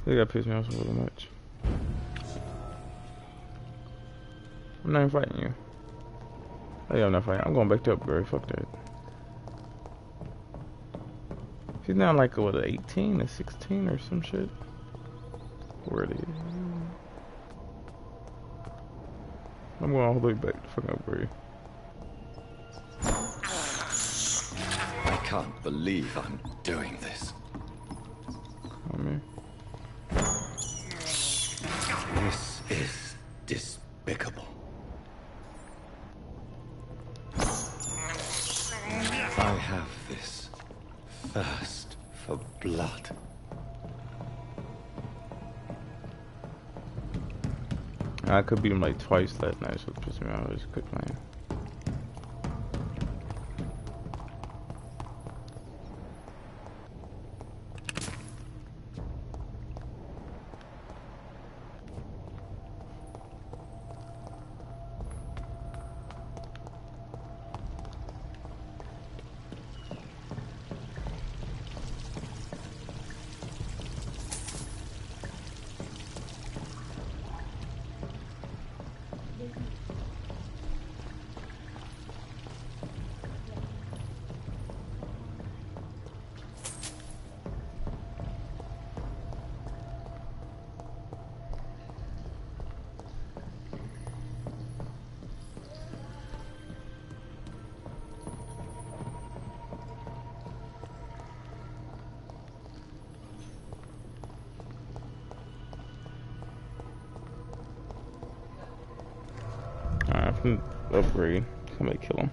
They got pissed me off a little much. I'm not even fighting you. Oh yeah, I'm not fighting. I'm going back to upgrade. Fuck that. He's now like, what, 18 or 16 or some shit? Where it is. I'm going all the way back to fucking upgrade. I can't believe I'm doing this. Come here. This is despicable. I have this thirst for blood. I could beat him like twice last night, so it pissed me off. I just quit playing. Alright, I can upgrade. Somebody kill him.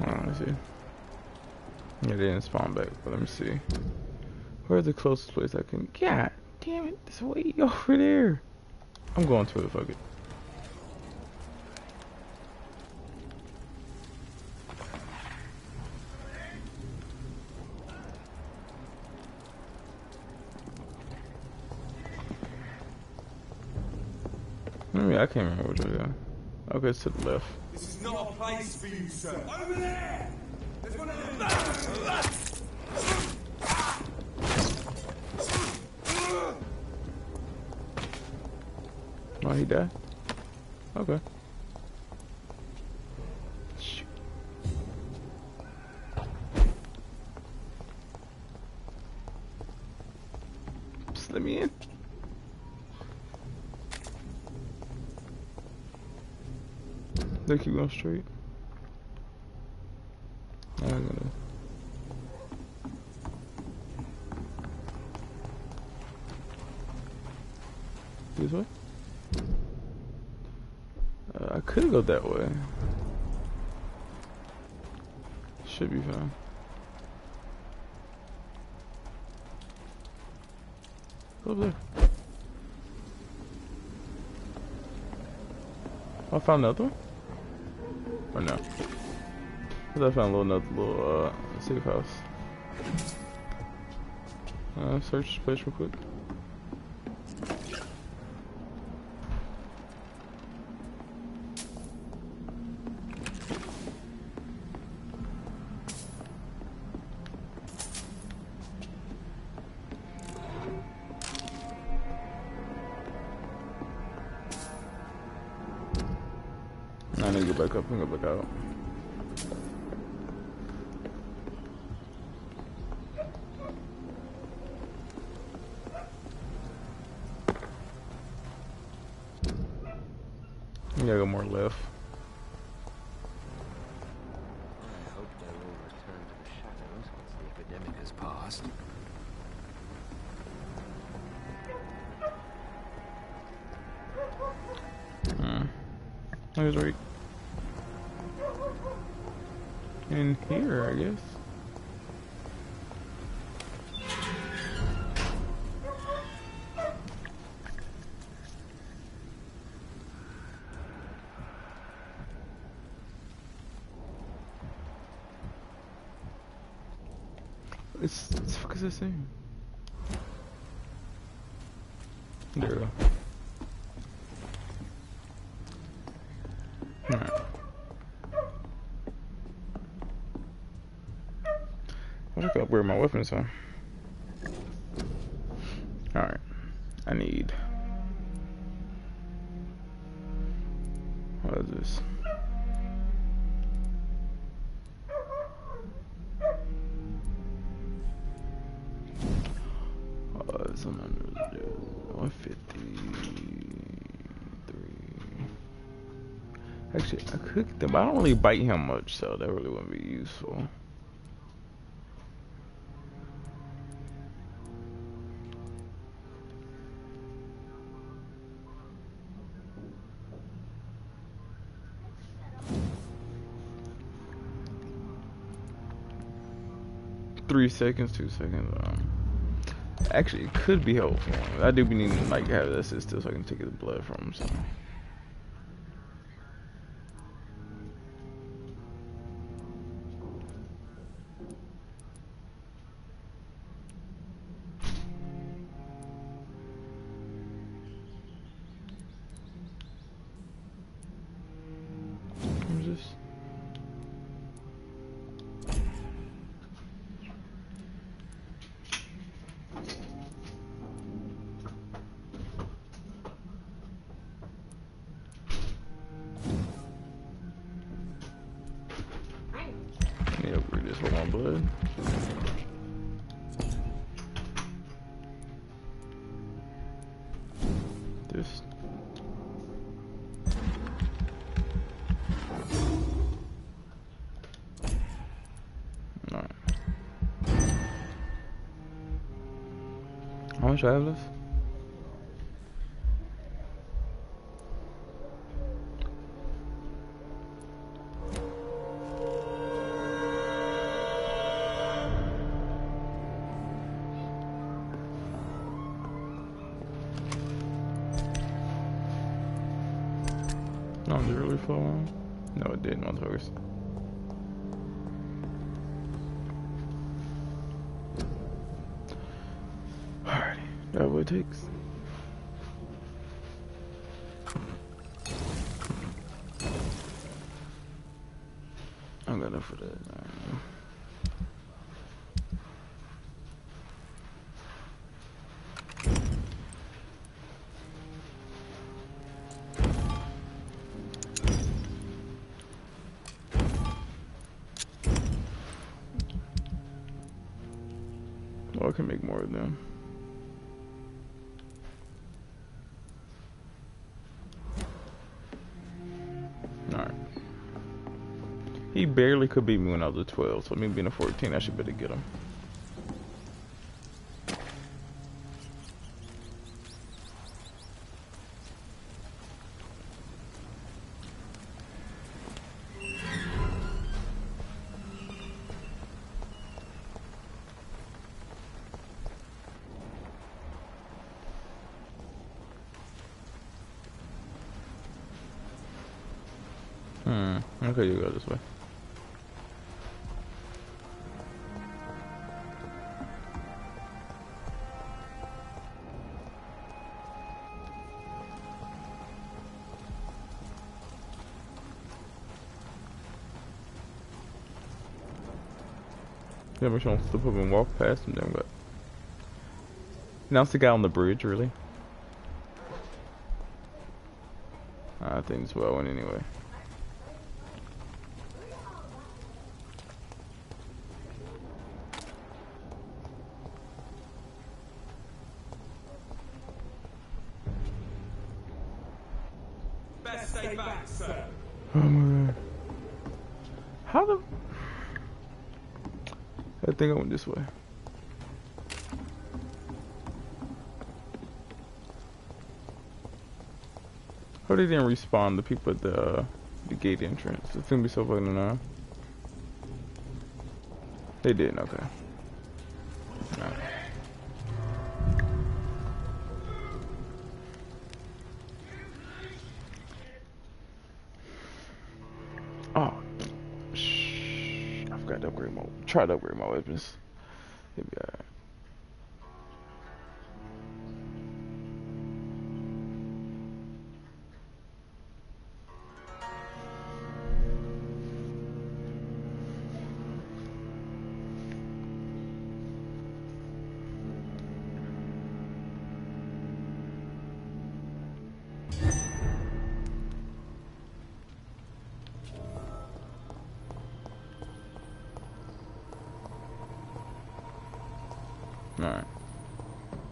Let me see. Yeah, they didn't spawn back, but let me see. Where's the closest place I can... God damn it, it's way over there. I'm going to it, fuck it. Maybe I can't remember what it is. Okay, it's to the left. This is not a place for you, sir. Over there! There's one of them. Oh, he died? Okay. Shoot. Just let me in. They keep going straight. I'm gonna... This way? I could go that way. Should be fine. Go over there. I found another one? Or no? Cause I found another little safe house. Search this place real quick. I need to go back up and go back out. You gotta go more left. I hope they will return to the shadows once the epidemic has passed. I was right in here, I guess. It's fuck is this thing? There we go. Alright. I look up where my weapons are. Alright. I need. What is this? Someone 153. Actually, I could get them, but I don't really bite him much, so that really wouldn't be useful. Three seconds, 2 seconds. Actually, it could be helpful. I do be needing to like have this still so I can take his blood from him. So. Who's this? Yeah, we're just with my blood. This. Alright. How much do I have left? No, did it really fall on? No, it didn't, motherfuckers. Alrighty, that's what it takes. I'm gonna for that. Well, I can make more of them. Alright. He barely could beat me when I was a 12, so me being a 14, I should better get him. Okay, you go this way. Yeah, we're gonna flip up and walk past him, then what? Now it's the guy on the bridge, really? I think it's well went anyway. Best stay back, sir. Oh my god. How the... I think I went this way. Or they didn't respawn the people at the gate entrance. It's gonna be so fucking annoying. They didn't, okay. Alright. Oh, shh. I forgot to upgrade my. Try to upgrade my weapons. It'll be alright. Alright.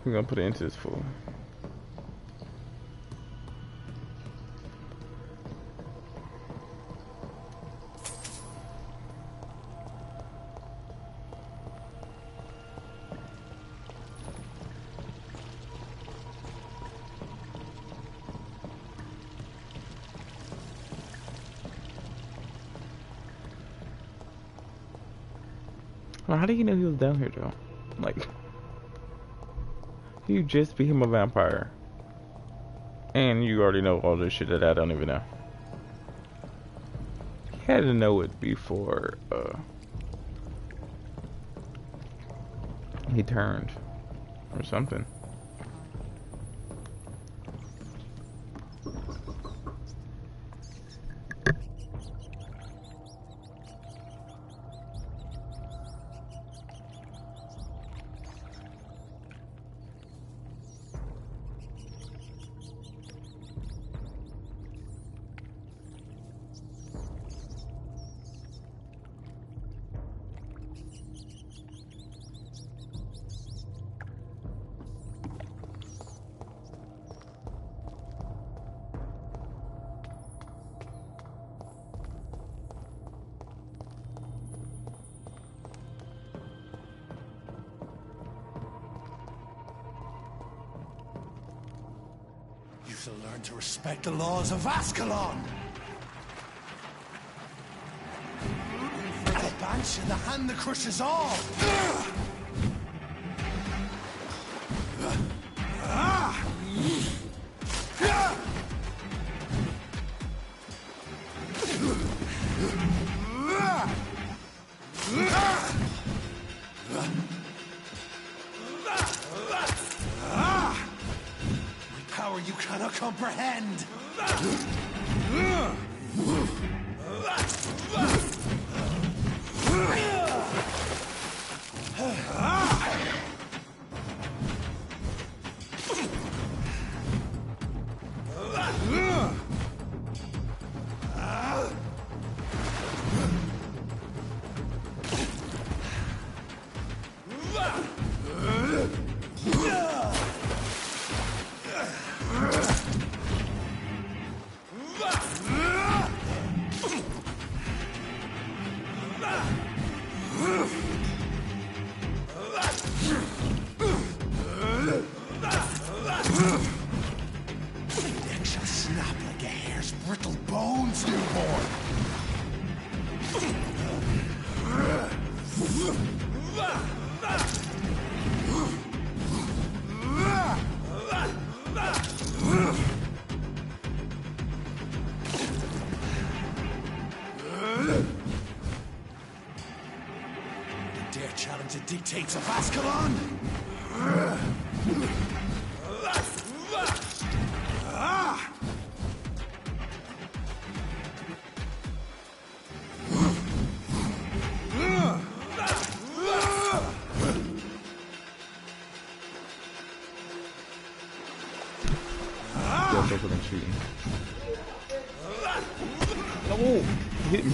We're gonna put it into this fool. Well, how do you know he was down here, Joe? Like, you just became a vampire. And you already know all this shit that I don't even know. He had to know it before, he turned. Or something. You shall learn to respect the laws of Ascalon. For the bench and the hand that crushes all. Power you cannot comprehend. Neck shall snap like a hare's brittle bones, newborn. You dare challenge the dictates of Ascalon? Go for them shooting. Oh, hit me.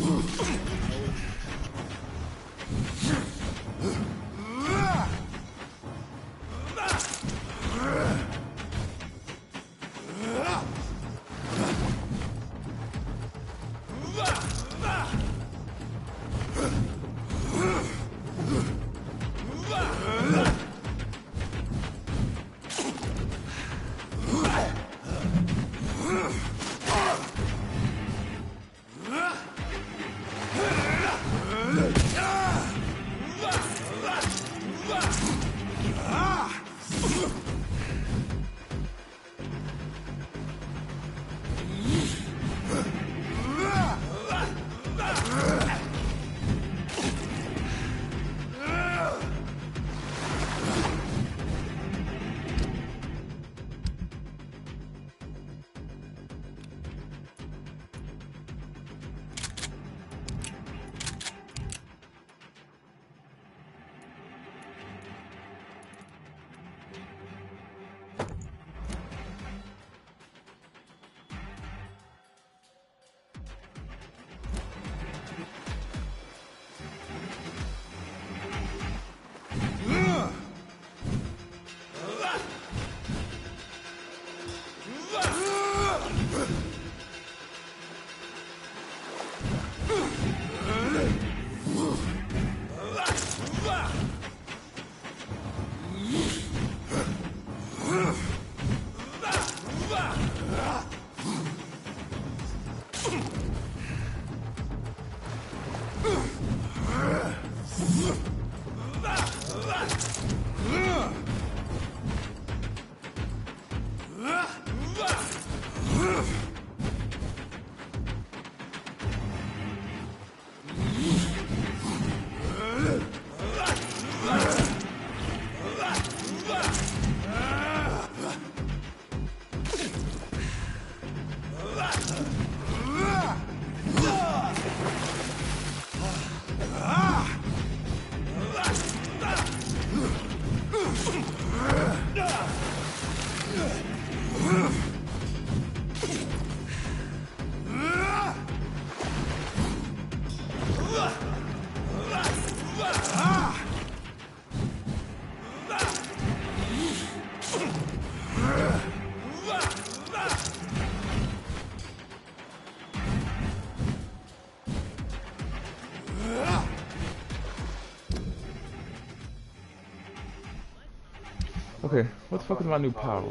Okay, what the fuck is my new power?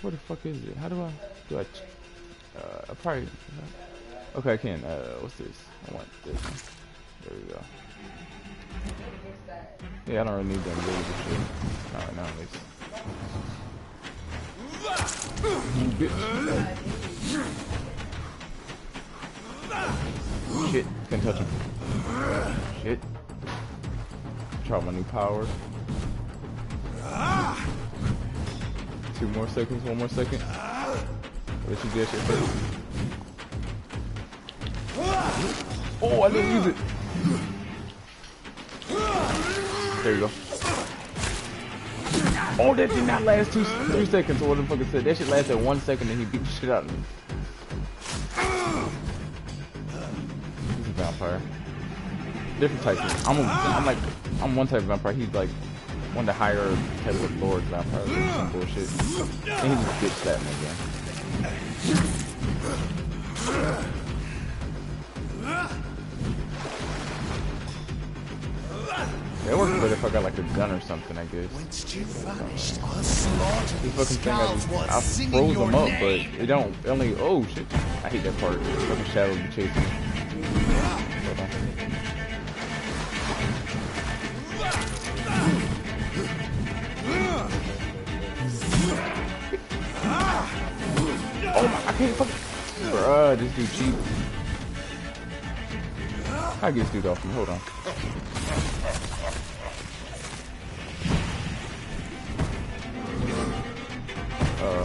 Where the fuck is it? How do I I probably, okay, I can, what's this? I want this one. There we go. Yeah, I don't really need them abilities and shit. Not right now, at least. Bitch. Shit, can't touch him. Shit. Try my new power. 2 more seconds, 1 more second. Let you get shit first. Oh, I didn't use it. There you go. Oh, that did not last 3 seconds, or what the fuck it said. That shit lasted 1 second and he beat the shit out of me. He's a vampire. Different types. I'm one type of vampire. He's like one of the higher heavyweight lord vampires or some bullshit. And he just bitch slapped me again. Yeah, it works better if I got like a gun or something, I guess. Once you've vanished, I'll slaughter This fucking these thing, skulls while I singing froze your them up, but name. it don't, it only, oh shit. I hate that part. Fucking shadow be chasing me. Hold on. Oh my, I can't fucking, bruh, this dude cheap. I get this dude off me, hold on.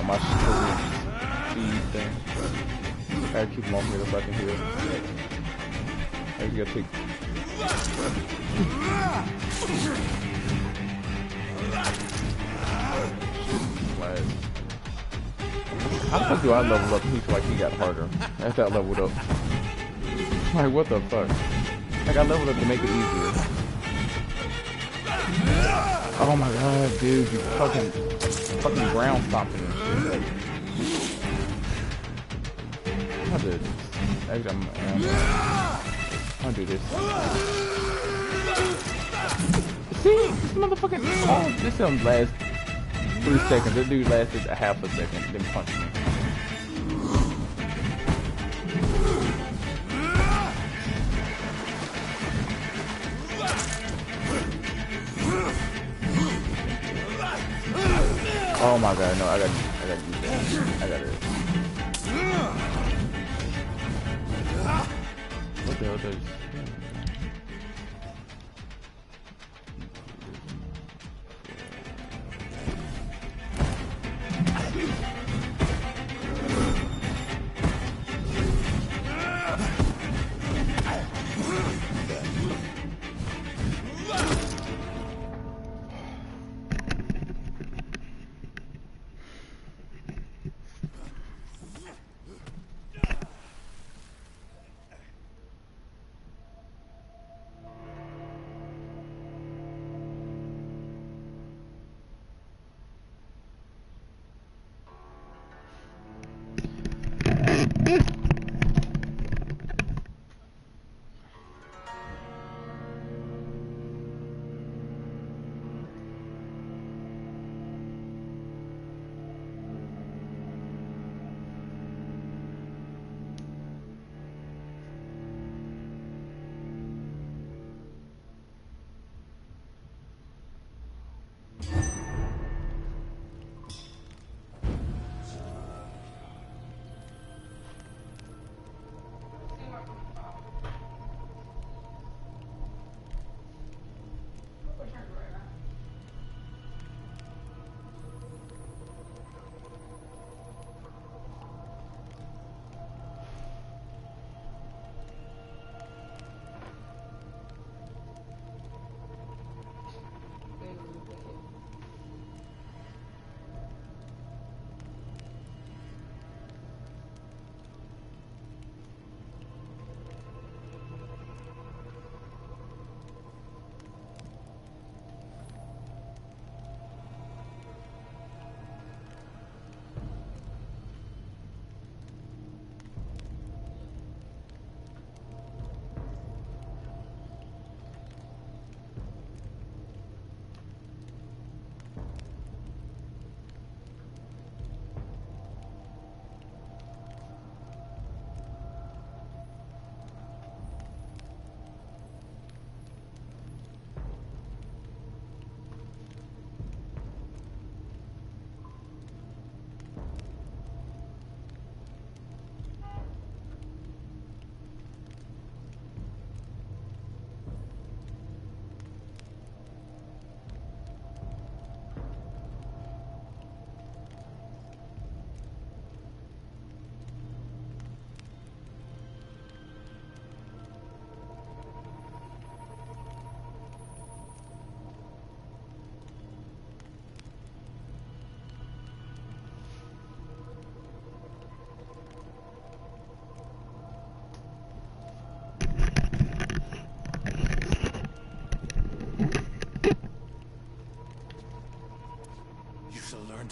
My speed thing. I gotta keep him off me so I can heal. I just gotta take. How the fuck do I level up? He feel like he got harder after I leveled up. Like what the fuck? Like I leveled up to make it easier. Oh my god, dude, you fucking ground stomping and shit. Like, I'll do this. Actually, I'll do this. See? This motherfucking... Oh, this don't last 3 seconds. That dude lasted a half a second, then punched me. Oh my god, no, I gotta use that. I gotta. What the hell does...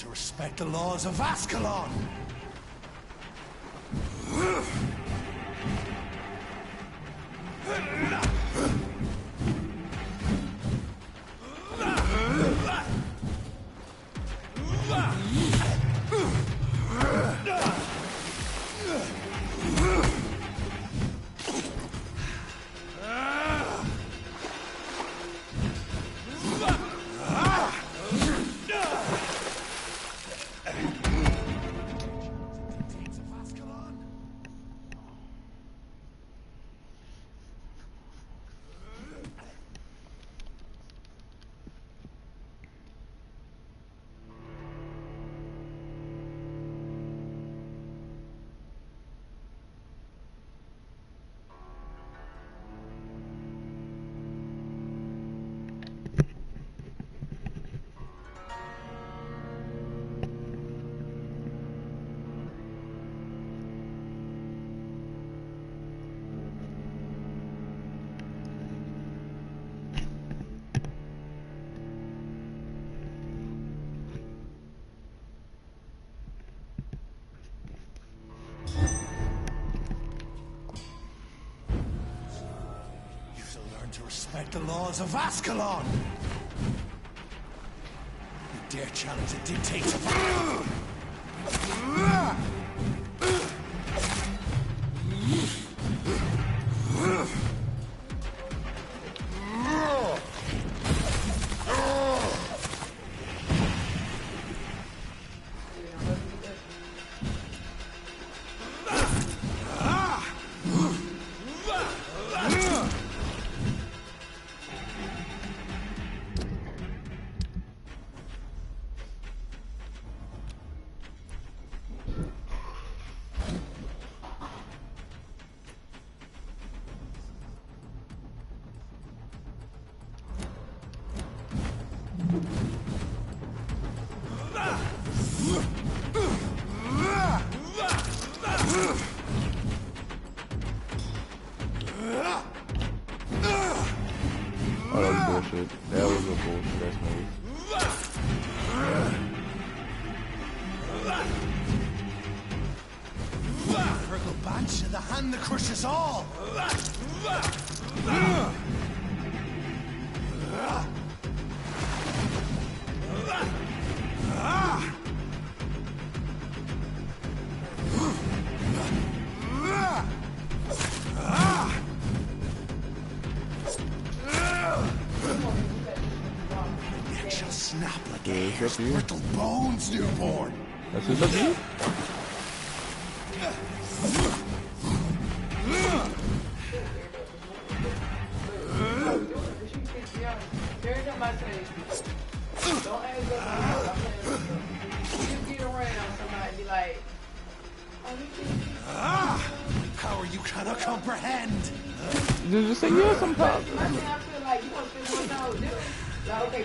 to respect the laws of Ascalon. To respect the laws of Ascalon! You dare challenge the dictates of Oh, that was bullshit. That was a bullshit ass move. Purple Banch, the hand that crushes all! Neck shall snap like a hare's brittle bones, newborn! That's just up to you? Don't ask us you get around somebody be like, How are you cannot comprehend? Just say yeah sometimes. I feel like you want to spend 1 hour doing like, okay,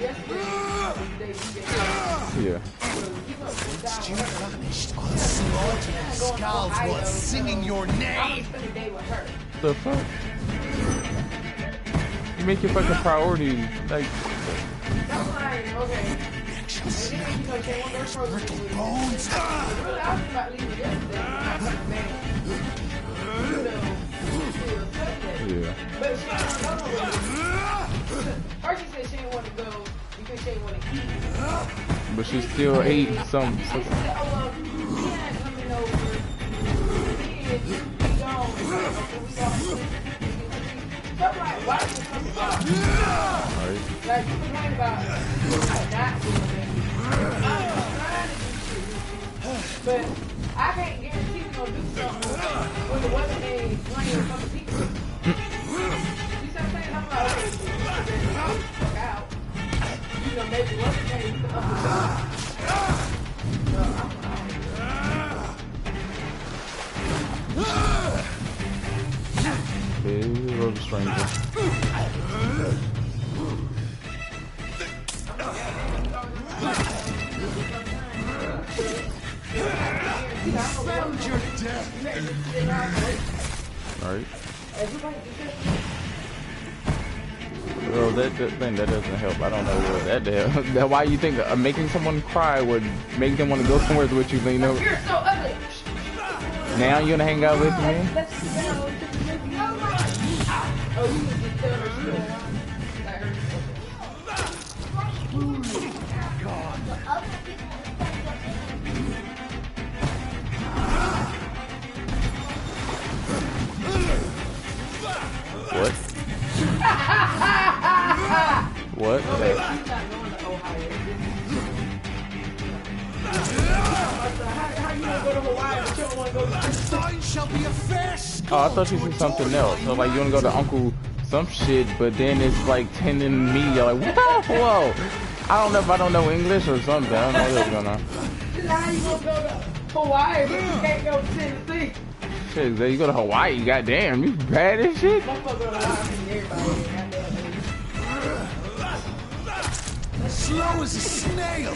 Yeah. You vanished on slaughtering skulls while singing your name! spend a day with her. The fuck? You make it like a priority, like. That's why, okay. Shall snap like a hare's brittle bones! Really, I was about leaving yesterday. I'm like, man. Yeah. But she didn't want to go nowhere. First she said she didn't want to go because she didn't want to eat. But she still ate some. She said, oh, well, he ain't coming over. Then he gone. Okay, we gone. So I'm like, why did you come about? Alright. Like, you complain about not doing that. I'm trying to do shit. But I can't guarantee we're going to do something when the weather ain't playing a couple people. You see what I'm saying? I'm like, okay, fuck out. You know, maybe one day you can understand. So I'm Okay, love the stranger. Found your death! Alright. Well, that thing that doesn't help. I don't know what that help. That why you think making someone cry would make them want to go somewhere with you, you know? You're so ugly. Now you gonna hang out with me? Let's go to the movie. Oh, you can just tell her still on. Like her. What? What? She's not going to Ohio. How you gonna go to Hawaii but you don't want to go to Thine shall be a fair Oh, I thought you said something else. So like you wanna go to Uncle some shit, but then it's like tending me. You're like, whoa. I don't know if I don't know English or something. I don't know what's going on. Now you gonna go to Hawaii but you can't go to Tennessee. Shit, you go to Hawaii, goddamn, you bad as shit. Motherfucker go to Hawaii, everybody. slow as a snail.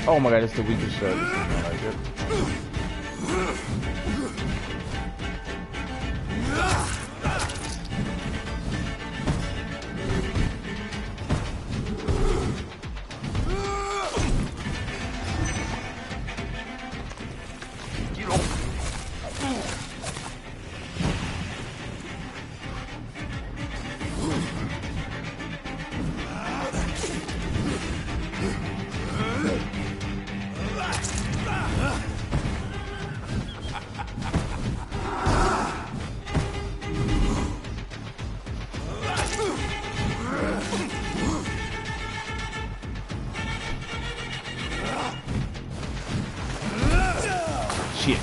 Oh my god, it's the weakest shot. This is not like it. Shit.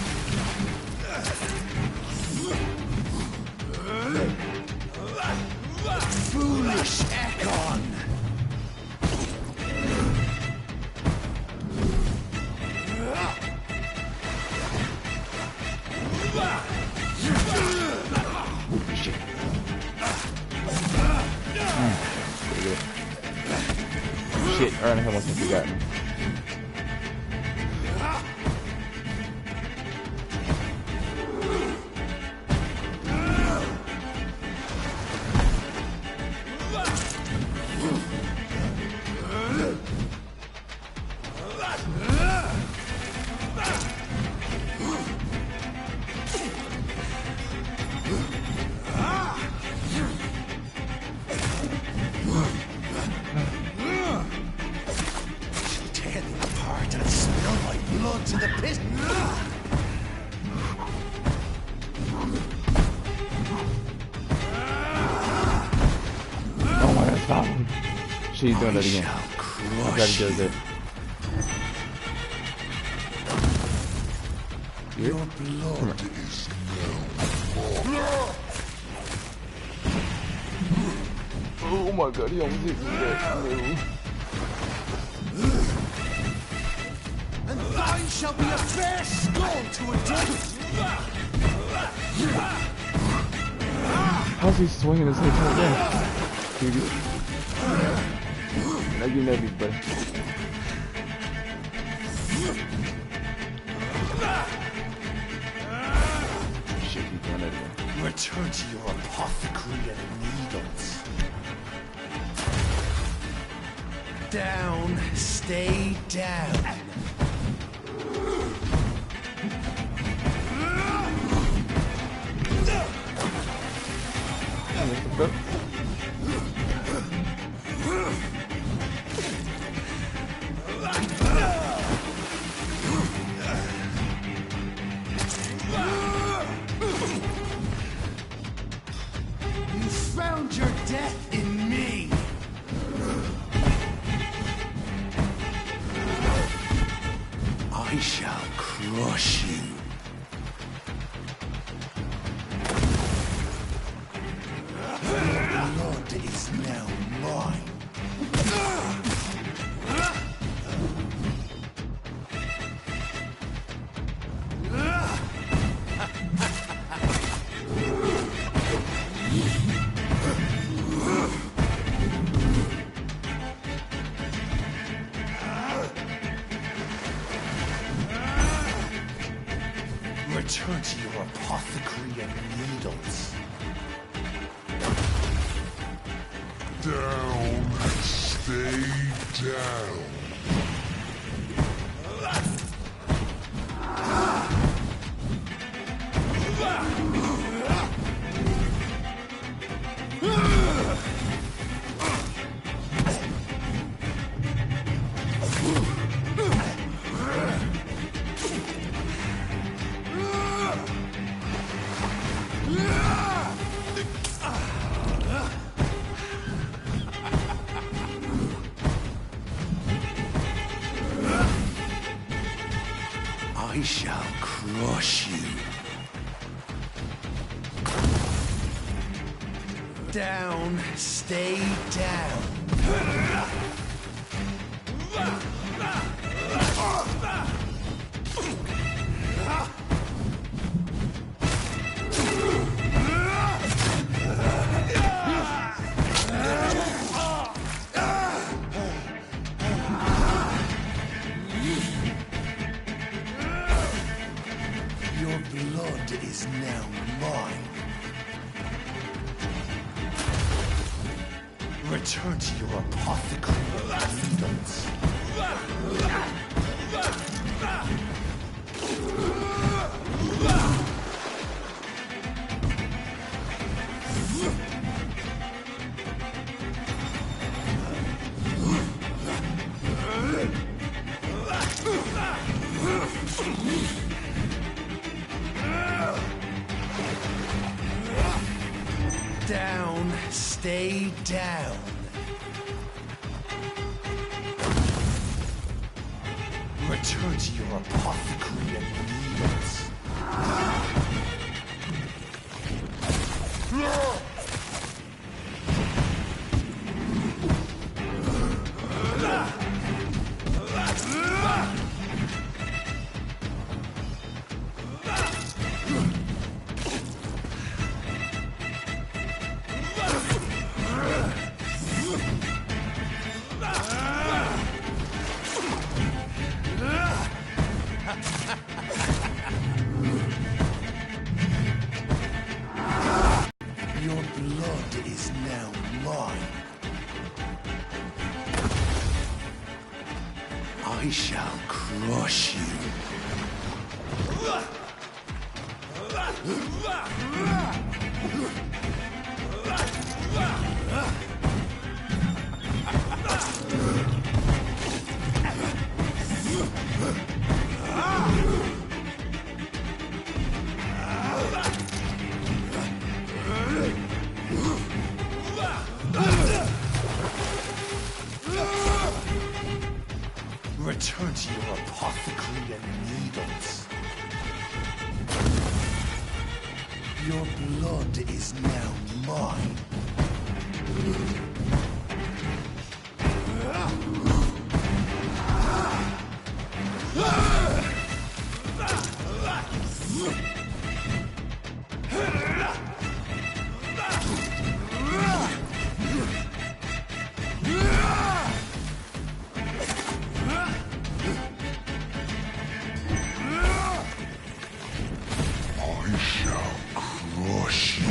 Foolish Ekon. Shit. Shit, I don't know how much you got me. Tear them apart and spill my blood to the pit. Oh my god, stop him. She's doing that again. Shall I crush gotta do that. your blood is Oh my god, he almost hit me there. and thine shall be a fair skull to adorn. How's he swinging his head like that? Now you know me, buddy. Shit, he's doing that again. Return to your apothecary and needles. Down, stay down. You found your death in me. I shall crush you. Your blood is now mine. apothecary of needles. Down. Stay down. I shall crush you. Down, stay down. Your blood is now mine. Return to your apothecary of needles. Down, stay down. Return to your apothecary of needles. Your blood is now mine. I shall crush you. Return to your apothecary and needles. Your blood is now mine. I shall crush you.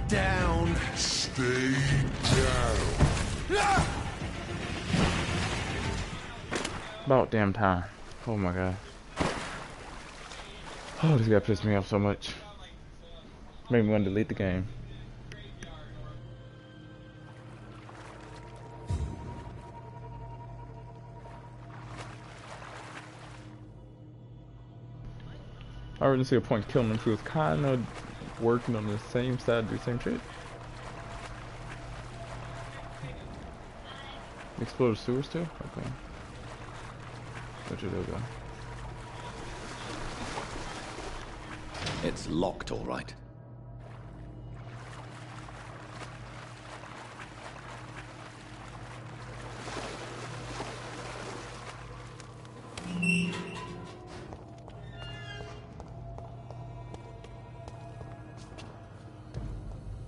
Down. Stay down. About damn time. Oh my god. Oh, this guy pissed me off so much. Made me want to delete the game. I really see a point killing him if he was kind of working on the same side, do the same shit. Explode the sewers too? Okay. Which will go. It's locked, all right.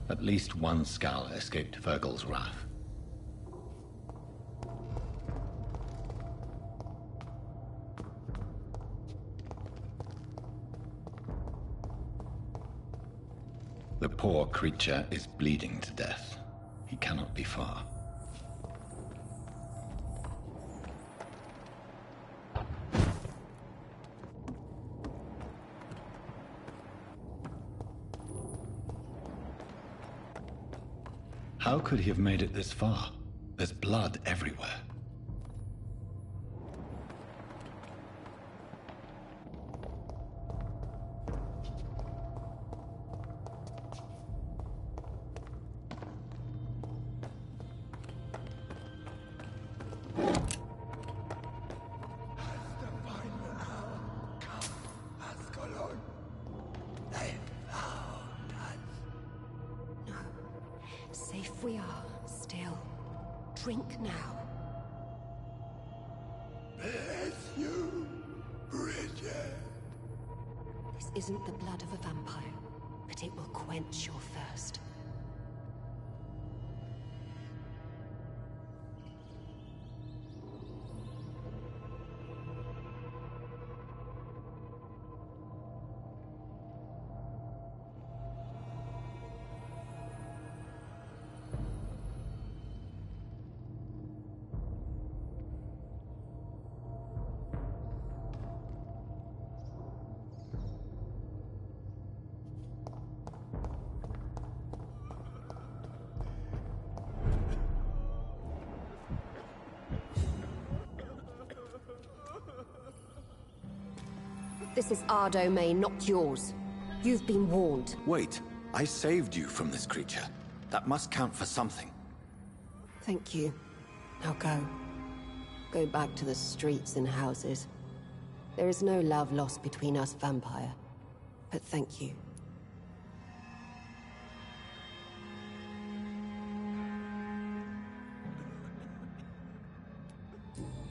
At least one Skull escaped Virgil's wrath. The poor creature is bleeding to death. He cannot be far. How could he have made it this far? There's blood everywhere. Safe we are, still. Drink now. Bless you, Bridget. This isn't the blood of a vampire, but it will quench your thirst. This is our domain, not yours. You've been warned. Wait, I saved you from this creature. That must count for something. Thank you. Now go. Go back to the streets and houses. There is no love lost between us, Vampire. But thank you.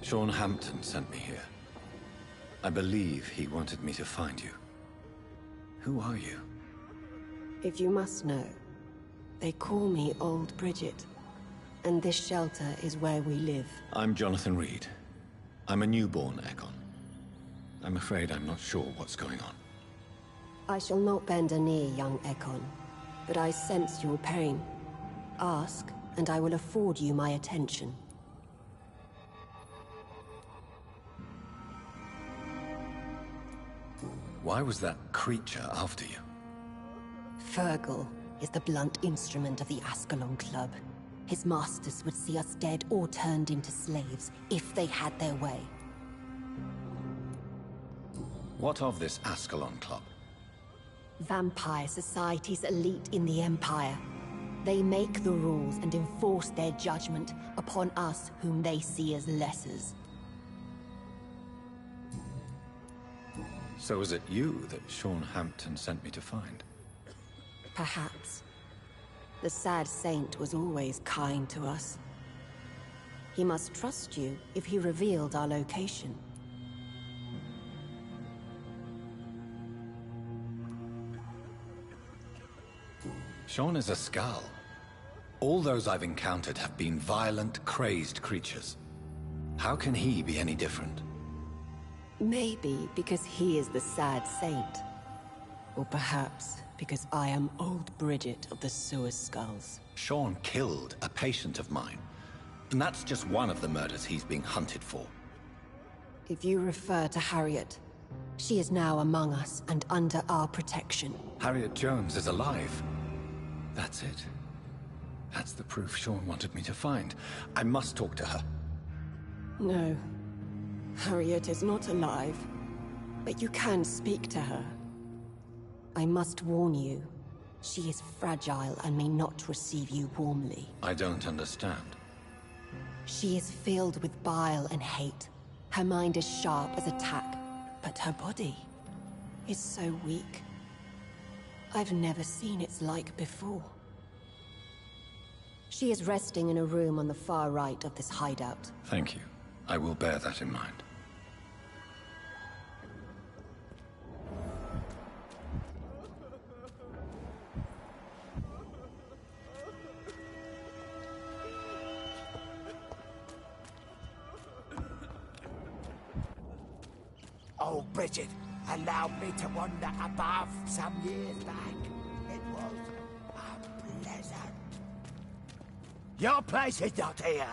Sean Hampton sent me here. I believe he wanted me to find you. Who are you? If you must know, they call me Old Bridget. And this shelter is where we live. I'm Jonathan Reed. I'm a newborn Egon. I'm afraid I'm not sure what's going on. I shall not bend a knee, young Ekon. But I sense your pain. Ask, and I will afford you my attention. Why was that creature after you? Fergal is the blunt instrument of the Ascalon Club. His masters would see us dead or turned into slaves if they had their way. What of this Ascalon Club? Vampire Society's elite in the Empire. They make the rules and enforce their judgment upon us whom they see as lessers. So was it you that Sean Hampton sent me to find? Perhaps. The sad saint was always kind to us. He must trust you if he revealed our location. Sean is a Skull. All those I've encountered have been violent, crazed creatures. How can he be any different? Maybe because he is the sad saint. Or perhaps because I am Old Bridget of the Sewer Skulls. Sean killed a patient of mine. And that's just one of the murders he's being hunted for. If you refer to Harriet, she is now among us and under our protection. Harriet Jones is alive. That's it. That's the proof Sean wanted me to find. I must talk to her. No. Harriet is not alive. But you can speak to her. I must warn you. She is fragile and may not receive you warmly. I don't understand. She is filled with bile and hate. Her mind is sharp as a tack, but her body is so weak. I've never seen its like before. She is resting in a room on the far right of this hideout. Thank you. I will bear that in mind. Oh, Bridget allowed me to wander above some years back. It was desert. Your place is not here.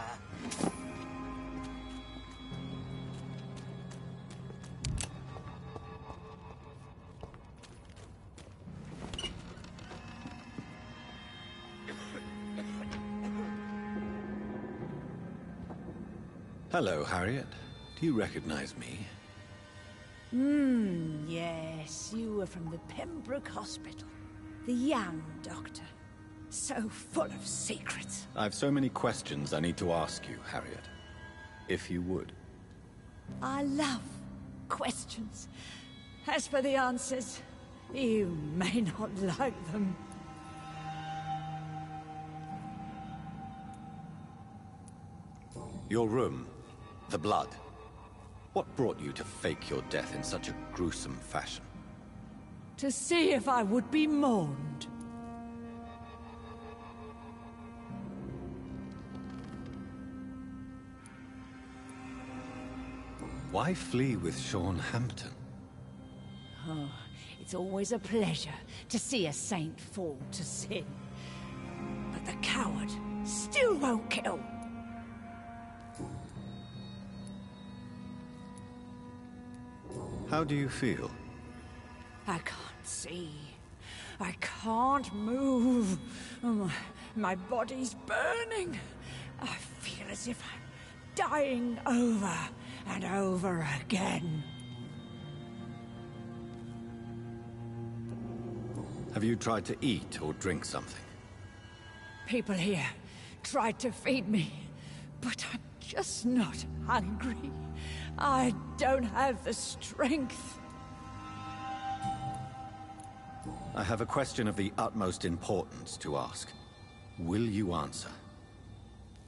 Hello, Harriet. Do you recognize me? Yes, you were from the Pembroke Hospital. The young doctor. So full of secrets. I have so many questions I need to ask you, Harriet. If you would. I love questions. As for the answers, you may not like them. Your room. The blood. What brought you to fake your death in such a gruesome fashion? To see if I would be mourned. Why flee with Sean Hampton? Oh, it's always a pleasure to see a saint fall to sin. But the coward still won't kill. How do you feel? I can't see. I can't move. My body's burning. I feel as if I'm dying over and over again. Have you tried to eat or drink something? People here tried to feed me, but I'm just not hungry. I don't have the strength. I have a question of the utmost importance to ask. Will you answer?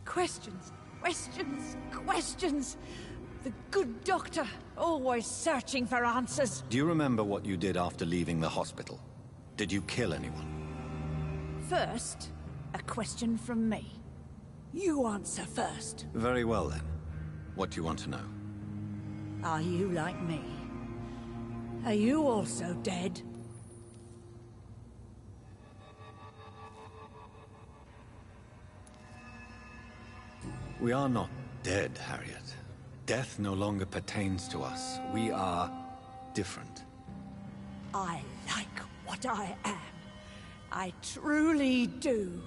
Questions, questions, questions. The good doctor, always searching for answers. Do you remember what you did after leaving the hospital? Did you kill anyone? First, a question from me. You answer first. Very well then. What do you want to know? Are you like me? Are you also dead? We are not dead, Harriet. Death no longer pertains to us. We are different. I like what I am. I truly do.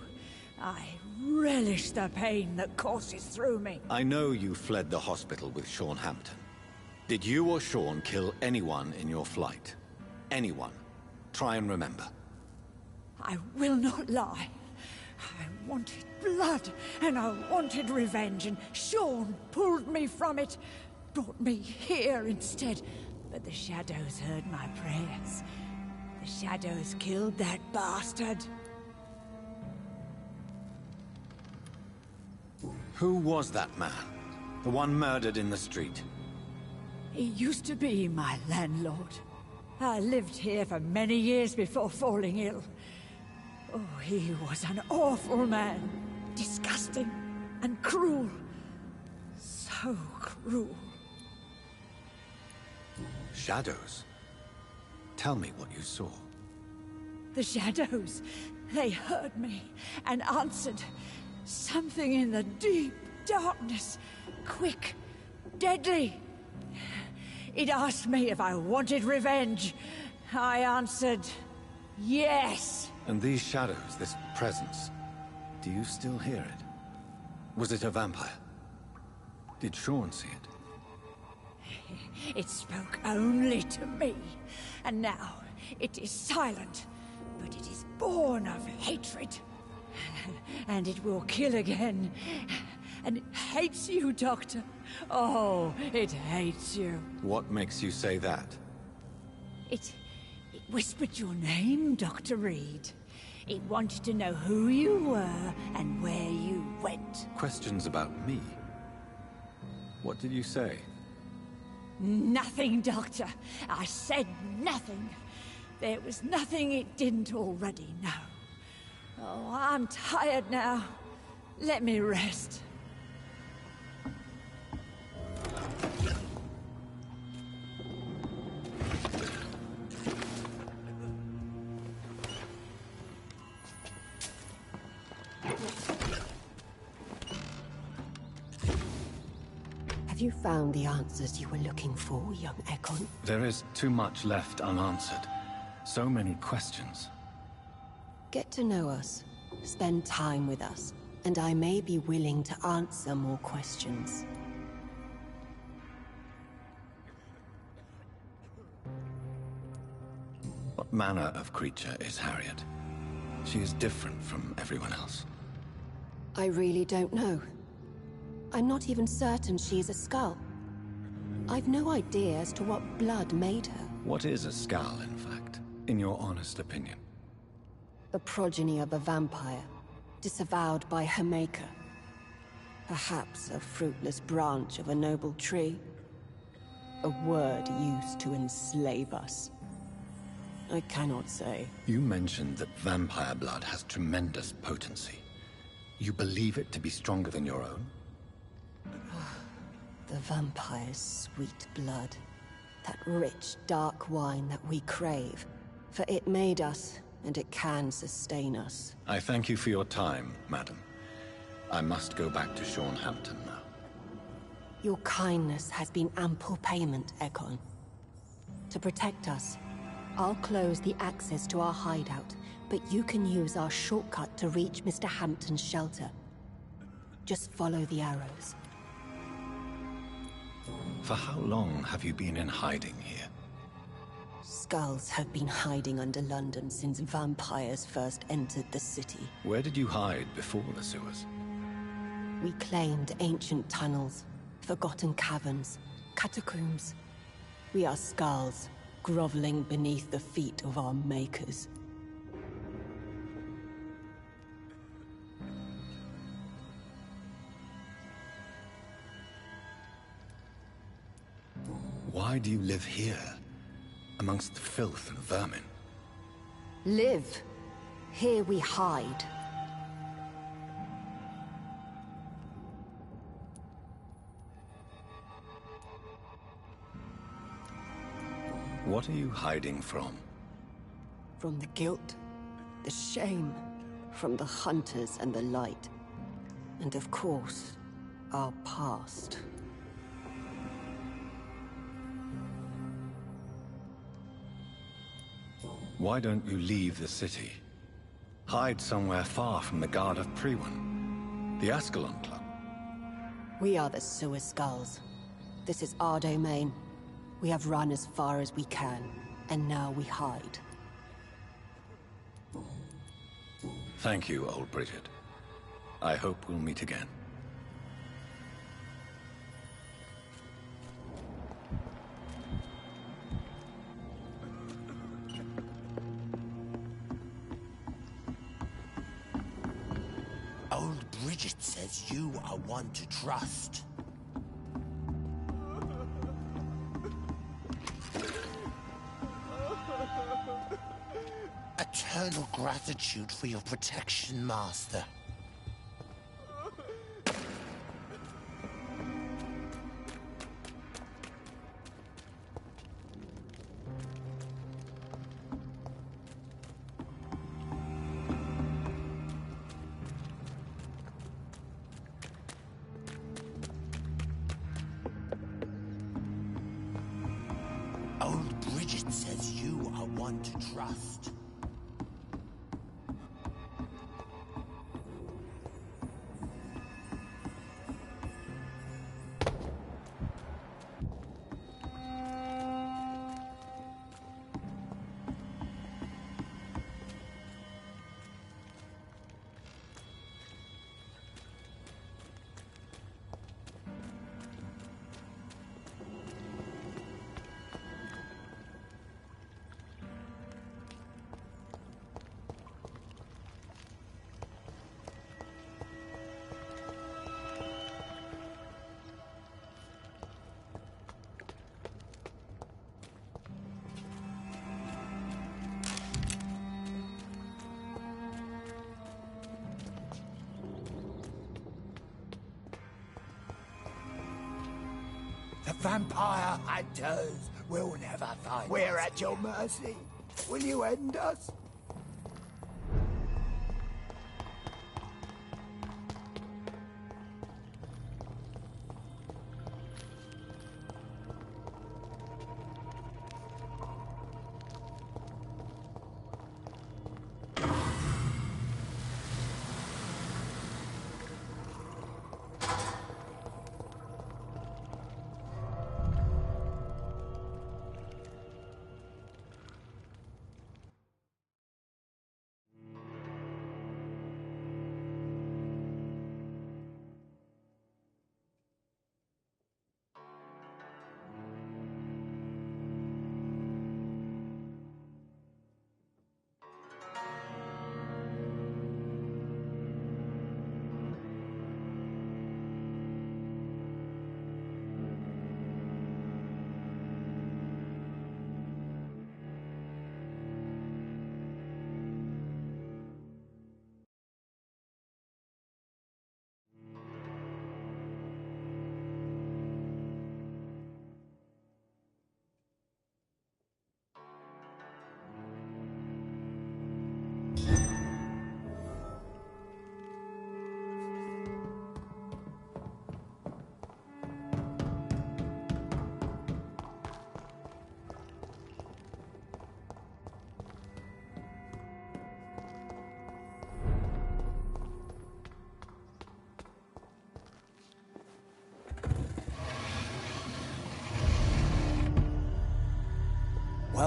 I relish the pain that courses through me. I know you fled the hospital with Sean Hampton. Did you or Sean kill anyone in your flight? Anyone? Try and remember. I will not lie. I wanted blood, and I wanted revenge, and Sean pulled me from it, brought me here instead. But the shadows heard my prayers. The shadows killed that bastard. Who was that man? The one murdered in the street? He used to be my landlord. I lived here for many years before falling ill. Oh, he was an awful man. Disgusting and cruel. So cruel. Shadows? Tell me what you saw. The shadows, they heard me and answered. Something in the deep darkness. Quick, deadly. It asked me if I wanted revenge. I answered, yes. And these shadows, this presence, do you still hear it? Was it a vampire? Did Sean see it? It spoke only to me. And now it is silent, but it is born of hatred. And it will kill again. And it hates you, Doctor. Oh, it hates you. What makes you say that? It whispered your name, Dr. Reed. It wanted to know who you were and where you went. Questions about me? What did you say? Nothing, Doctor. I said nothing. There was nothing it didn't already know. Oh, I'm tired now. Let me rest. Have you found the answers you were looking for, young Ekon? There is too much left unanswered. So many questions. Get to know us, spend time with us, and I may be willing to answer more questions. What manner of creature is Harriet? She is different from everyone else. I really don't know. I'm not even certain she is a skull. I've no idea as to what blood made her. What is a skull, in fact, in your honest opinion? The progeny of a vampire, disavowed by her maker. Perhaps a fruitless branch of a noble tree. A word used to enslave us. I cannot say. You mentioned that vampire blood has tremendous potency. You believe it to be stronger than your own? The vampire's sweet blood. That rich, dark wine that we crave. For it made us, and it can sustain us. I thank you for your time, madam. I must go back to Hampton now. Your kindness has been ample payment, Ekon. To protect us, I'll close the access to our hideout, but you can use our shortcut to reach Mr. Hampton's shelter. Just follow the arrows. For how long have you been in hiding here? Skulls have been hiding under London since vampires first entered the city. Where did you hide before the sewers? We claimed ancient tunnels, forgotten caverns, catacombs. We are skulls, groveling beneath the feet of our makers. Why do you live here, amongst filth and vermin? Live. Here we hide. What are you hiding from? From the guilt, the shame, from the hunters and the light. And of course, our past. Why don't you leave the city? Hide somewhere far from the guard of Priwen, the Ascalon Club. We are the sewer skulls. This is our domain. We have run as far as we can, and now we hide. Thank you, old Bridget. I hope we'll meet again. Old Bridget says you are one to trust. Eternal gratitude for your protection, Master. Old Bridget says you are one to trust. The vampire hunters will never find us. We're at your mercy. Will you end us?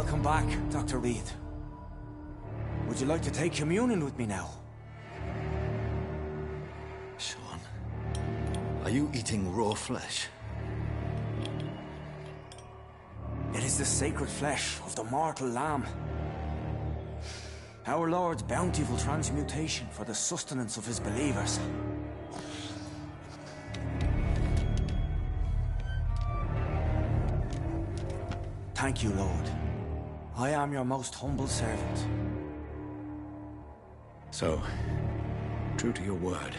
Welcome back, Dr. Reed. Would you like to take communion with me now? Sean, are you eating raw flesh? It is the sacred flesh of the mortal lamb. Our Lord's bountiful transmutation for the sustenance of his believers. Thank you, Lord. I am your most humble servant. So, true to your word,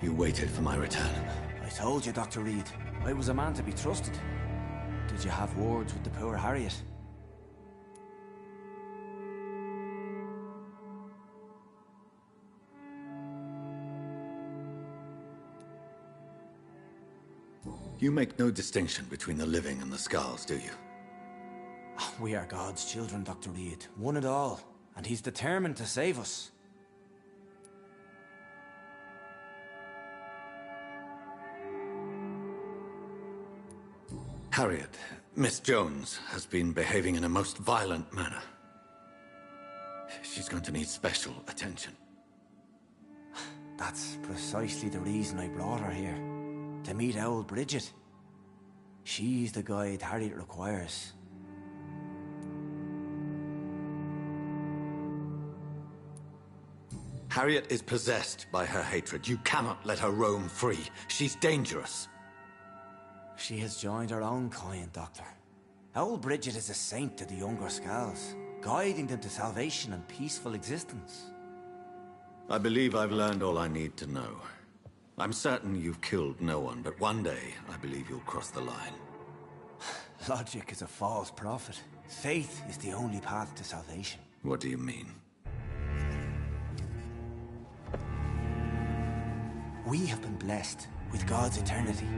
you waited for my return. I told you, Dr. Reed, I was a man to be trusted. Did you have words with the poor Harriet? You make no distinction between the living and the Skulls, do you? We are God's children, Dr. Reed. One and all. And he's determined to save us. Harriet, Miss Jones, has been behaving in a most violent manner. She's going to need special attention. That's precisely the reason I brought her here. To meet old Bridget. She's the guide Harriet requires. Harriet is possessed by her hatred. You cannot let her roam free. She's dangerous. She has joined her own kind, Doctor. Old Bridget is a saint to the younger Skulls, guiding them to salvation and peaceful existence. I believe I've learned all I need to know. I'm certain you've killed no one, but one day I believe you'll cross the line. Logic is a false prophet. Faith is the only path to salvation. What do you mean? We have been blessed with God's eternity.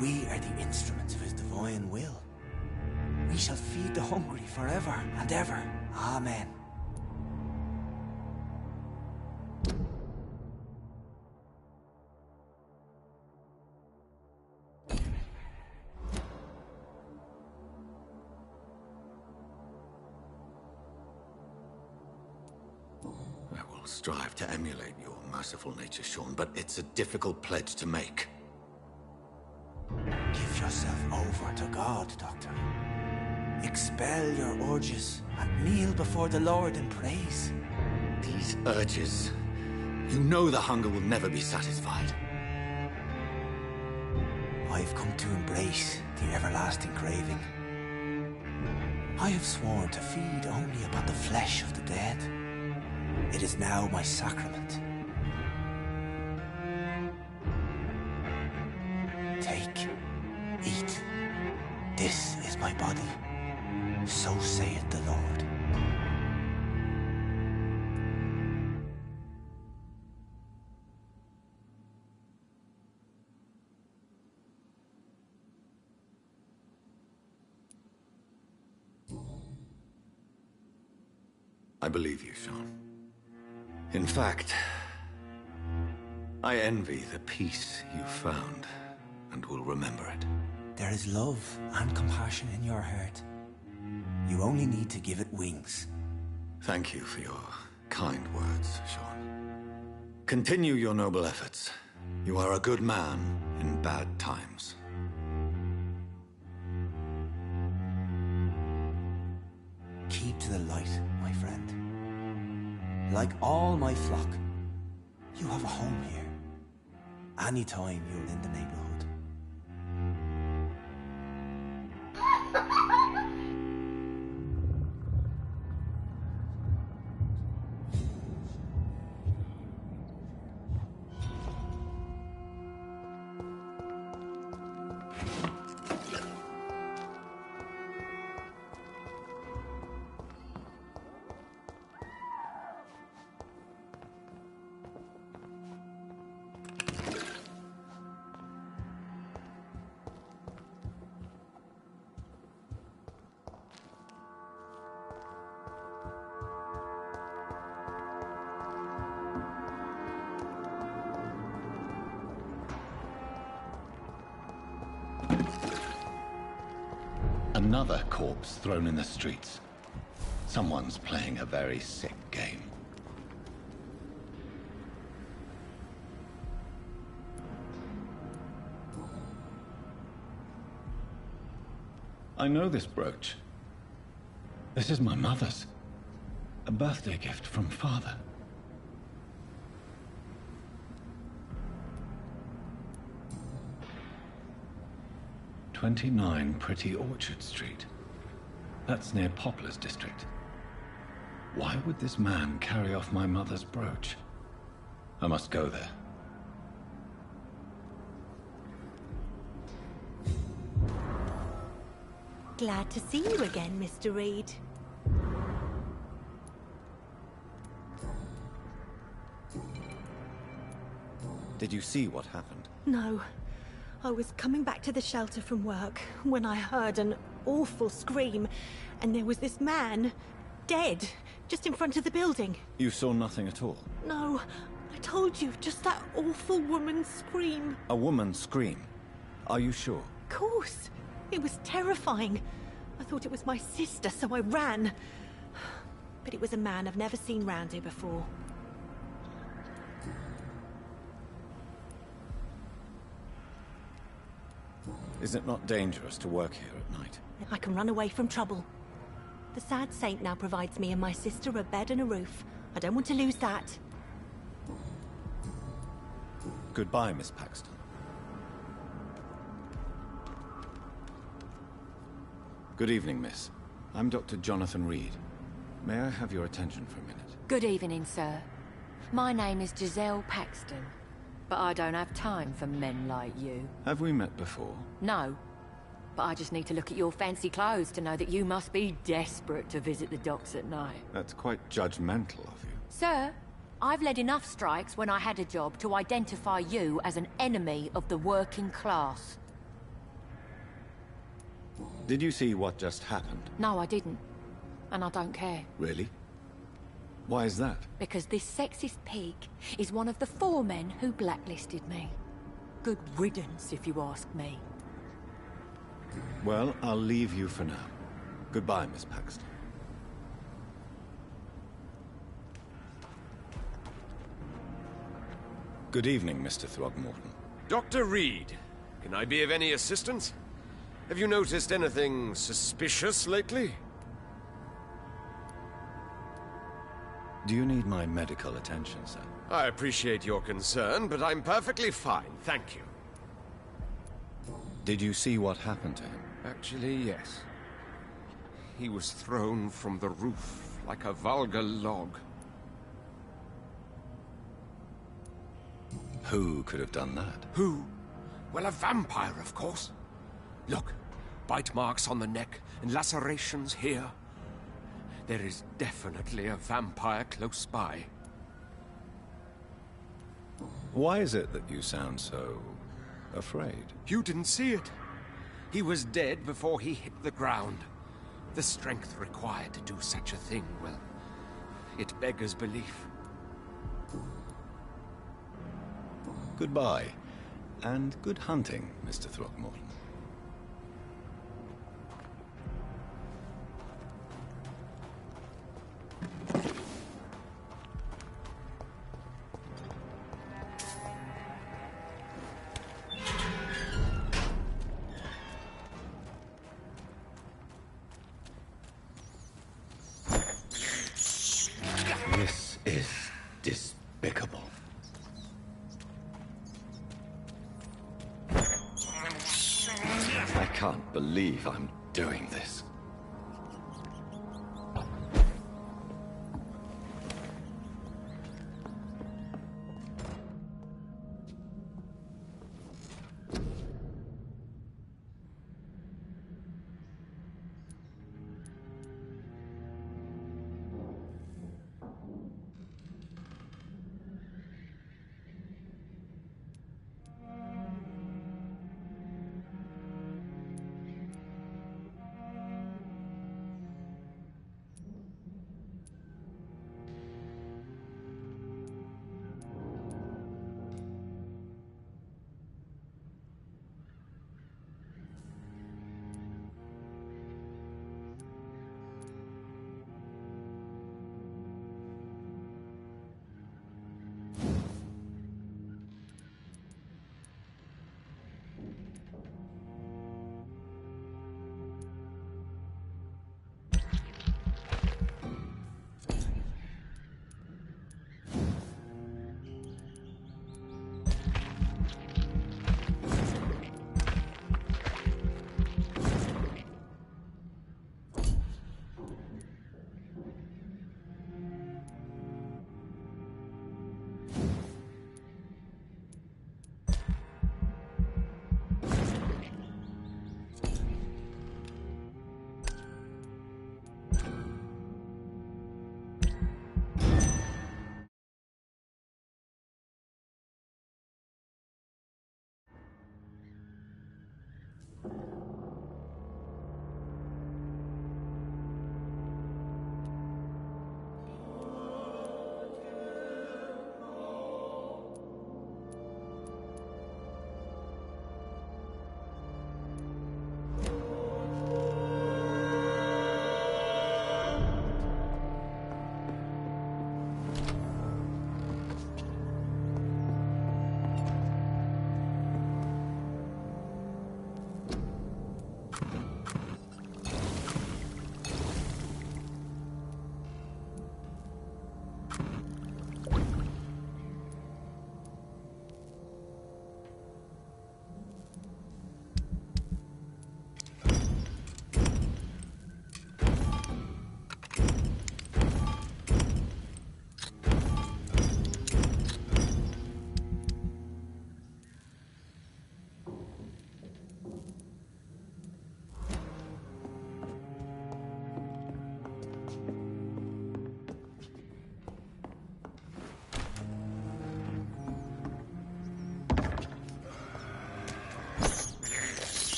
We are the instruments of his divine will. We shall feed the hungry forever and ever. Amen. I will strive to emulate your merciful nature, Sean, but it's a difficult pledge to make. Give yourself over to God, Doctor. Expel your urges and kneel before the Lord in praise. These urges... You know the hunger will never be satisfied. I've come to embrace the everlasting craving. I have sworn to feed only upon the flesh of the dead. It is now my sacrament. Take, eat. This is my body. So saith the Lord. I believe you, Sean. In fact, I envy the peace you found, and will remember it. There is love and compassion in your heart. You only need to give it wings. Thank you for your kind words, Sean. Continue your noble efforts. You are a good man in bad times. Keep to the light, my friend. Like all my flock, you have a home here. Anytime you're in the neighborhood. Another corpse thrown in the streets. Someone's playing a very sick game. I know this brooch. This is my mother's. A birthday gift from father. "29 Pretty Orchard Street." That's near Poplar's district. Why would this man carry off my mother's brooch? I must go there. Glad to see you again, Mr. Reed. Did you see what happened? No. I was coming back to the shelter from work when I heard an awful scream, and there was this man, dead, just in front of the building. You saw nothing at all? No, I told you, just that awful woman's scream. A woman scream? Are you sure? Of course. It was terrifying. I thought it was my sister, so I ran. But it was a man I've never seen round here before. Is it not dangerous to work here at night? I can run away from trouble. The sad saint now provides me and my sister a bed and a roof. I don't want to lose that. Goodbye, Miss Paxton. Good evening, miss. I'm Dr. Jonathan Reed. May I have your attention for a minute? Good evening, sir. My name is Giselle Paxton, but I don't have time for men like you. Have we met before? No, but I just need to look at your fancy clothes to know that you must be desperate to visit the docks at night. That's quite judgmental of you. Sir, I've led enough strikes when I had a job to identify you as an enemy of the working class. Did you see what just happened? No, I didn't. And I don't care. Really? Why is that? Because this sexist pig is one of the 4 men who blacklisted me. Good riddance, if you ask me. Well, I'll leave you for now. Goodbye, Miss Paxton. Good evening, Mr. Throgmorton. Dr. Reed, can I be of any assistance? Have you noticed anything suspicious lately? Do you need my medical attention, sir? I appreciate your concern, but I'm perfectly fine, thank you. Did you see what happened to him? Actually, yes. He was thrown from the roof like a vulgar log. Who could have done that? Who? Well, a vampire, of course. Look, bite marks on the neck and lacerations here. There is definitely a vampire close by. Why is it that you sound so afraid? You didn't see it. He was dead before he hit the ground. The strength required to do such a thing, well, it beggars belief. Goodbye, and good hunting, Mr. Throgmorton. This is despicable. I can't believe I'm doing this.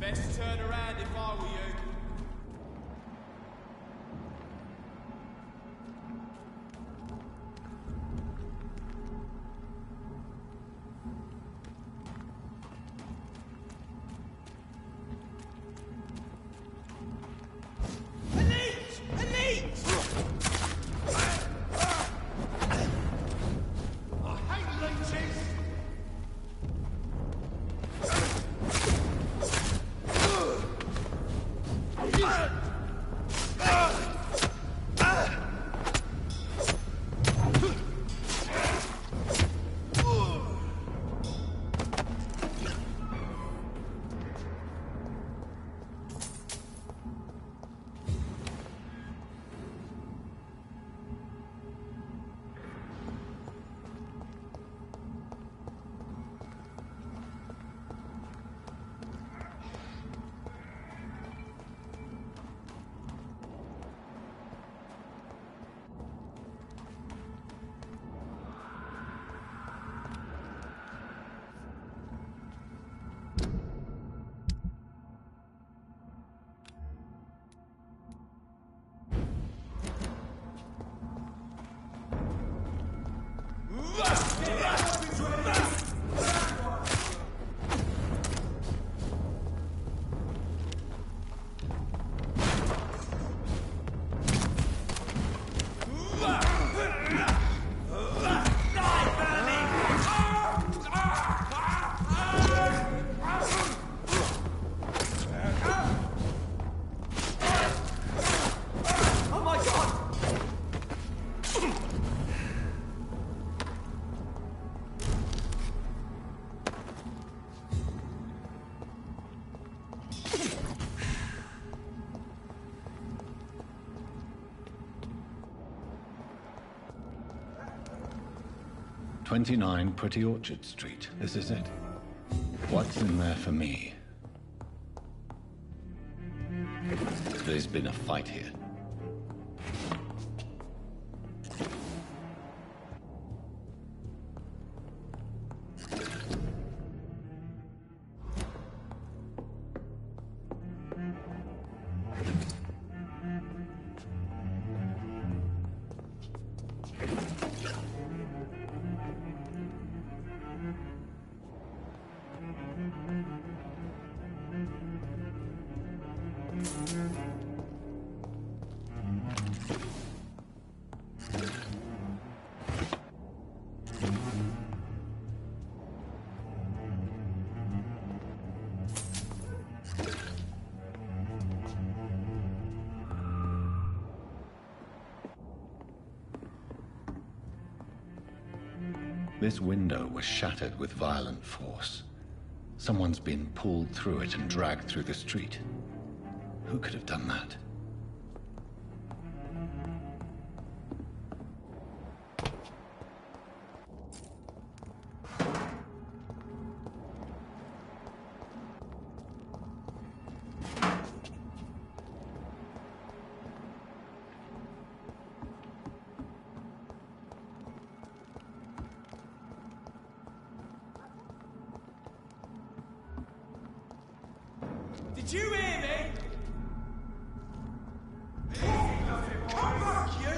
Best turn around if I were you. "29 Pretty Orchard Street. This is it. What's in there for me?" There's been a fight here. This window was shattered with violent force. Someone's been pulled through it and dragged through the street. Who could have done that? Did you hear me? Come back, you!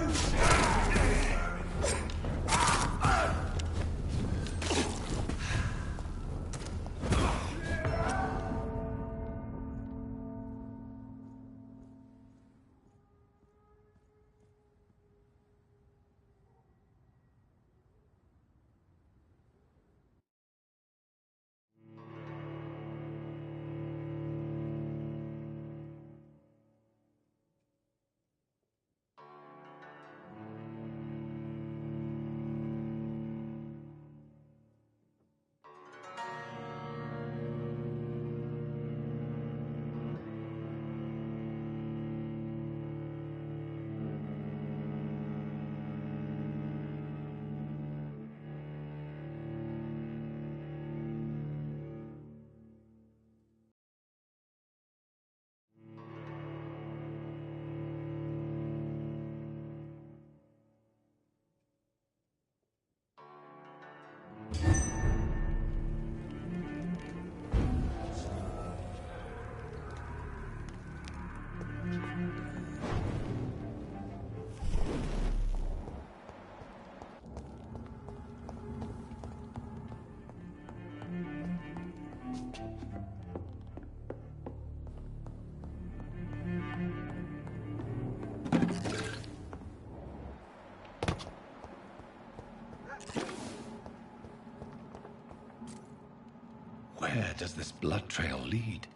Where does this blood trail lead?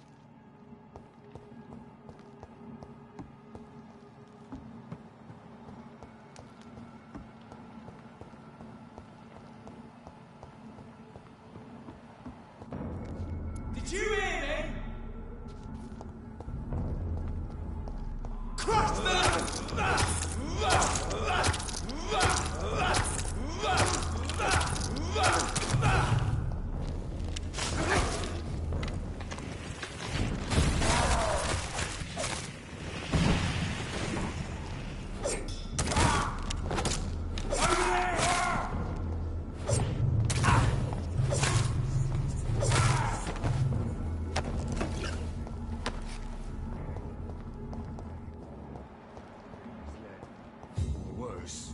Did you hear me? Crush them! Worse,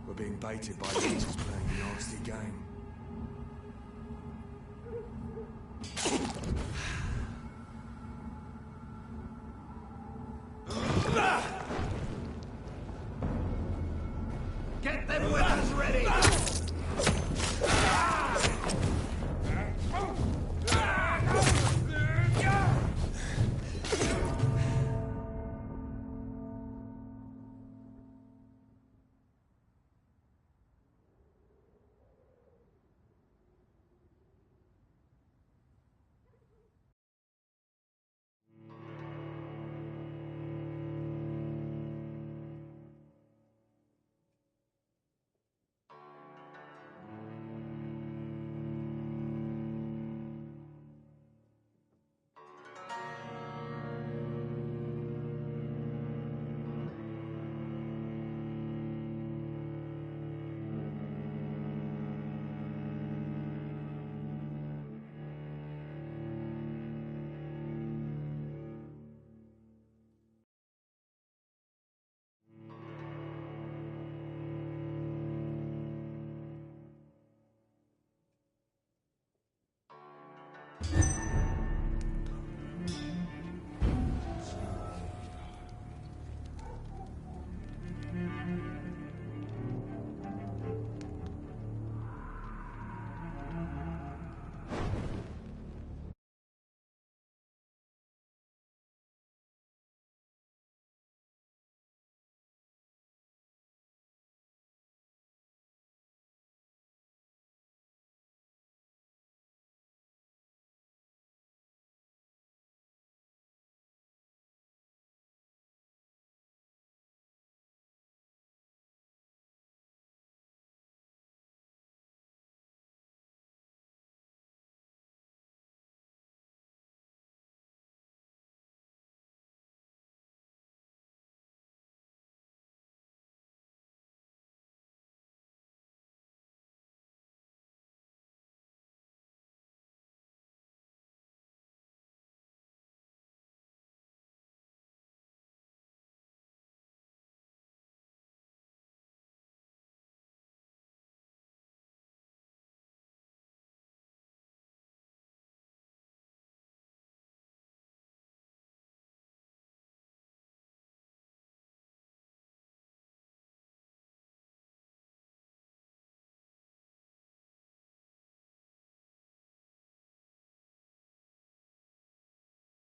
we're being baited by leeches playing a nasty game.